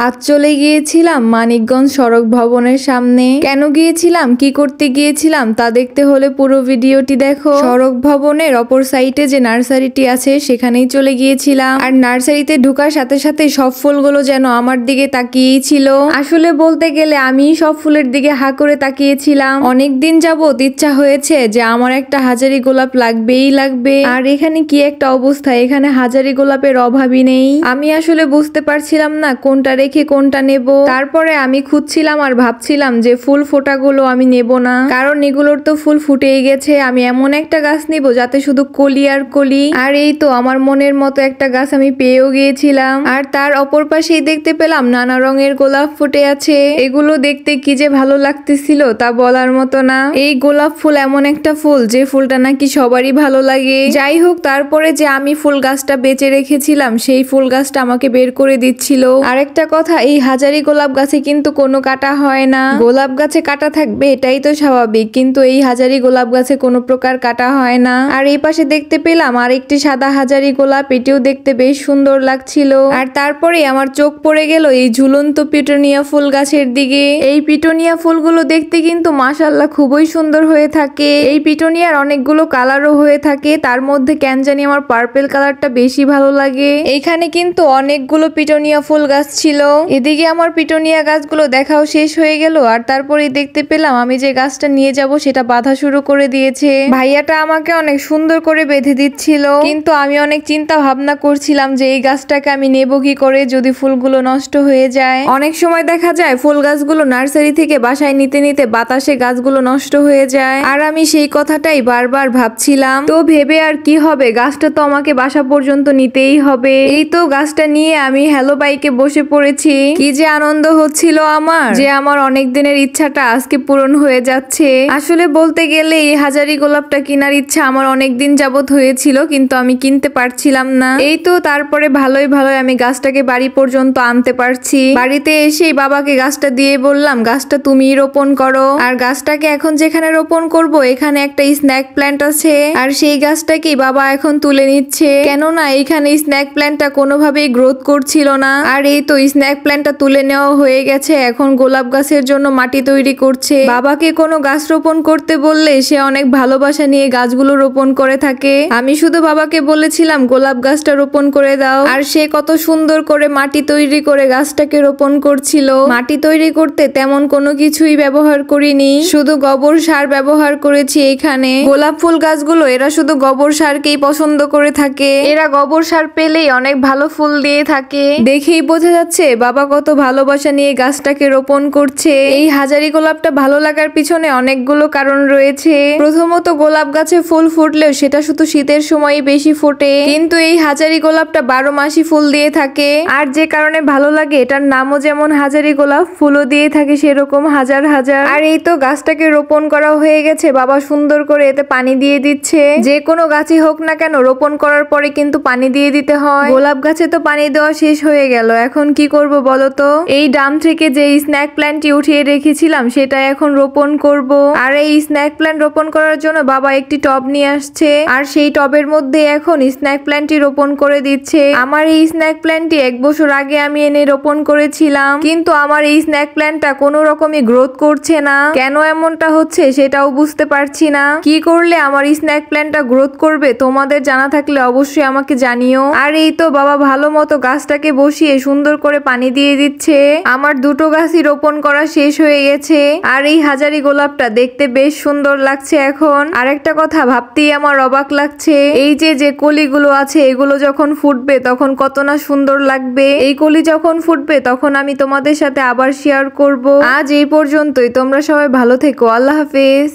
আজ চলে গিয়েছিলাম মানিকগঞ্জ সড়ক ভবনের সামনে। কেন গিয়েছিলাম, কি করতে গিয়েছিলাম তা দেখতে হলে পুরো ভিডিওটি দেখো। সড়ক ভবনের অপর সাইডে যে নার্সারিটি আছে সেখানেই চলে গিয়েছিলাম। আর নার্সারিতে ঢোকার সাথে সাথে সব ফুলগুলো যেন আমার দিকে তাকিয়েই ছিল। আসলে বলতে গেলে আমি সব ফুলের দিকে হা করে তাকিয়েছিলাম। অনেকদিন যাবত ইচ্ছা হয়েছে যে আমার একটা হাজারি গোলাপ লাগবেই লাগবে। আর এখানে কি একটা অবস্থা, এখানে হাজারি গোলাপের অভাবই নেই। আমি আসলে বুঝতে পারছিলাম না কোনটা রেখে কোনটা নেব। তারপরে আমি খুঁজছিলাম আর ভাবছিলাম যে ফুল ফোটাগুলো আমি নেব না, কারণ এগুলোর তো ফুল ফুটেই গেছে। আমি এমন একটা গাছ নিব যাতে শুধু কলি আর কলি। আর এই তো আমার মনের মতো একটা গাছ আমি পেয়েও গিয়েছিলাম। আর তার অপর পাশেই দেখতে পেলাম নানা রঙের গোলাপ ফুটে আছে। এগুলো দেখতে কি যে ভালো লাগতেছিল তা বলার মতো না। এই গোলাপ ফুল এমন একটা ফুল যে ফুলটা নাকি সবারই ভালো লাগে। যাই হোক, তারপরে যে আমি ফুল গাছটা বেঁচে রেখেছিলাম সেই ফুল গাছটা আমাকে বের করে দিচ্ছিল। আরেকটা কথা, এই হাজারি গোলাপ গাছে কিন্তু কোনো কাটা হয় না। গোলাপ গাছে কাটা থাকবে এটাই তো স্বাভাবিক, কিন্তু এই হাজারি গোলাপ গাছে কোনো প্রকার কাটা হয় না। আর এই পাশে দেখতে পেলাম আরেকটি সাদা হাজারি গোলাপ, এটিও দেখতে বেশ সুন্দর লাগছিল। আর তারপরে আমার চোখ পড়ে গেল এই ঝুলন্ত পিটুনিয়া ফুল গাছের দিকে। এই পিটুনিয়া ফুলগুলো দেখতে কিন্তু মাশাআল্লাহ খুবই সুন্দর হয়ে থাকে। এই পিটুনিয়ার অনেকগুলো কালারও হয়ে থাকে, তার মধ্যে কেন জানি আমার পার্পেল কালারটা বেশি ভালো লাগে। এইখানে কিন্তু অনেকগুলো পিটুনিয়া ফুল গাছ ছিল। এদিকে আমার পিটুনিয়া গাছগুলো দেখাও শেষ হয়ে গেল। আর তারপরে দেখতে পেলাম আমি যে গাছটা নিয়ে যাব সেটা বাঁধা শুরু করে দিয়েছে। ভাইয়াটা আমাকে অনেক সুন্দর করে বেঁধে দিচ্ছিল, কিন্তু আমি অনেক চিন্তা ভাবনা করছিলাম যে এই গাছটাকে আমি নেব কি করে যদি ফুলগুলো নষ্ট হয়ে যায়। অনেক সময় দেখা যায় ফুল গাছগুলো নার্সারি থেকে বাসায় নিতে নিতে বাতাসে গাছগুলো নষ্ট হয়ে যায়। আর আমি সেই কথাটাই বারবার ভাবছিলাম। তো ভেবে আর কি হবে, গাছটা তো আমাকে বাসা পর্যন্ত নিতেই হবে। এই তো গাছটা নিয়ে আমি হ্যালো বাইকে বসে পড়েছি। কি যে আনন্দ হচ্ছিল আমার, যে আমার অনেক দিনের ইচ্ছাটা আজকে পূরণ হয়ে যাচ্ছে। আসলে বলতে গেলে এই হাজারি গোলাপটা কেনার ইচ্ছা আমার অনেক দিন যাবত হয়েছিল, কিন্তু আমি কিনতে পারছিলাম না। এই তো তারপরে ভালোই আমি গাছটাকে বাড়ি পর্যন্ত আনতে পারছি। বাড়িতে এসেই বাবাকে গাছটা দিয়ে বললাম গাছটা তুমিই রোপণ করো। আর গাছটাকে এখন যেখানে রোপণ করব এখানে একটা স্ন্যাক প্ল্যান্ট আছে, আর সেই গাছটাকেই বাবা এখন তুলে নিচ্ছে। কেননা এইখানে স্ন্যাক প্ল্যান্টটা কোনোভাবেই গ্রোথ করছিল না। আর এই তো স্ন্যাক প্ল্যান্টটা তুলে নেওয়া হয়ে গেছে, এখন গোলাপ গাছের জন্য মাটি তৈরি করছে। বাবাকে কোনো গাছ রোপণ করতে বললে সে অনেক ভালোবাসা নিয়ে গাছগুলো রোপণ করে থাকে। আমি শুধু বাবাকে বলেছিলাম গোলাপ গাছটা রোপণ করে দাও, আর সে কত সুন্দর করে মাটি তৈরি করে গাছটাকে রোপণ করছিল। মাটি তৈরি করতে তেমন কোনো কিছুই ব্যবহার করিনি, শুধু গোবর সার ব্যবহার করেছি। এখানে গোলাপ ফুল গাছগুলো এরা শুধু গোবর সারকেই পছন্দ করে থাকে। এরা গোবর সার পেলেই অনেক ভালো ফুল দিয়ে থাকে। দেখেই বোঝা যাচ্ছে বাবা কত ভালোবাসা নিয়ে গাছটাকে রোপণ করছে। এই হাজারি গোলাপটা ভালো লাগার পিছনে অনেকগুলো কারণ রয়েছে। প্রথমত, গোলাপ গাছে ফুল ফুটলেও সেটা শুধু শীতের সময়ই বেশি ফোটে, কিন্তু এই হাজারি গোলাপটা 12 মাসই ফুল দিয়ে থাকে। আর যে কারণে ভালো লাগে, এটার নামও যেমন হাজারি গোলাপ, ফুলও দিয়ে থাকে সেরকম হাজার হাজার। আর এই তো গাছটাকে রোপণ করা হয়ে গেছে, বাবা সুন্দর করে এতে পানি দিয়ে দিচ্ছে। যে কোনো গাছই হোক না কেন রোপণ করার পরে কিন্তু পানি দিয়ে দিতে হয়। গোলাপ গাছে তো পানি দেওয়া শেষ হয়ে গেল, এখন কি করব বলো তো? এই ডাম থেকে যে স্ন্যাক প্ল্যান্টটি উঠিয়ে রেখেছিলাম সেটা এখন রোপণ করব। আর এই স্ন্যাক প্ল্যান্ট রোপণ করার জন্য বাবা একটি টব নিয়ে আসছে, আর সেই টবের মধ্যে এখন স্ন্যাক প্ল্যান্টটি রোপণ করে দিচ্ছে। আমার এই স্ন্যাক প্ল্যান্টটি 1 বছর আগে আমি এনে রোপণ করেছিলাম, কিন্তু আমার এই স্ন্যাক প্ল্যান্টটা কোনো রকমই গ্রোথ করছে না। কেন এমনটা হচ্ছে সেটাও বুঝতে পারছি না। কি করলে আমার এই স্ন্যাক প্ল্যান্টটা গ্রোথ করবে তোমাদের জানা থাকলে অবশ্যই আমাকে জানিও। আর এই তো বাবা ভালো মতো গাছটাকে বসিয়ে সুন্দর করে পানি দিয়ে দিচ্ছে। আমার দুটো গাছই রোপণ করা শেষ হয়ে গেছে। আর এই হাজারি গোলাপটা দেখতে বেশ সুন্দর লাগছে এখন। আরেকটা কথা ভাবতেই আমার অবাক লাগছে, এই যে কলিগুলো আছে এগুলো যখন ফুটবে তখন কত না সুন্দর লাগবে। এই কলি যখন ফুটবে তখন আমি তোমাদের সাথে আবার শেয়ার করব। আজ এই পর্যন্তই, তোমরা সবাই ভালো থেকো। আল্লাহ হাফেজ।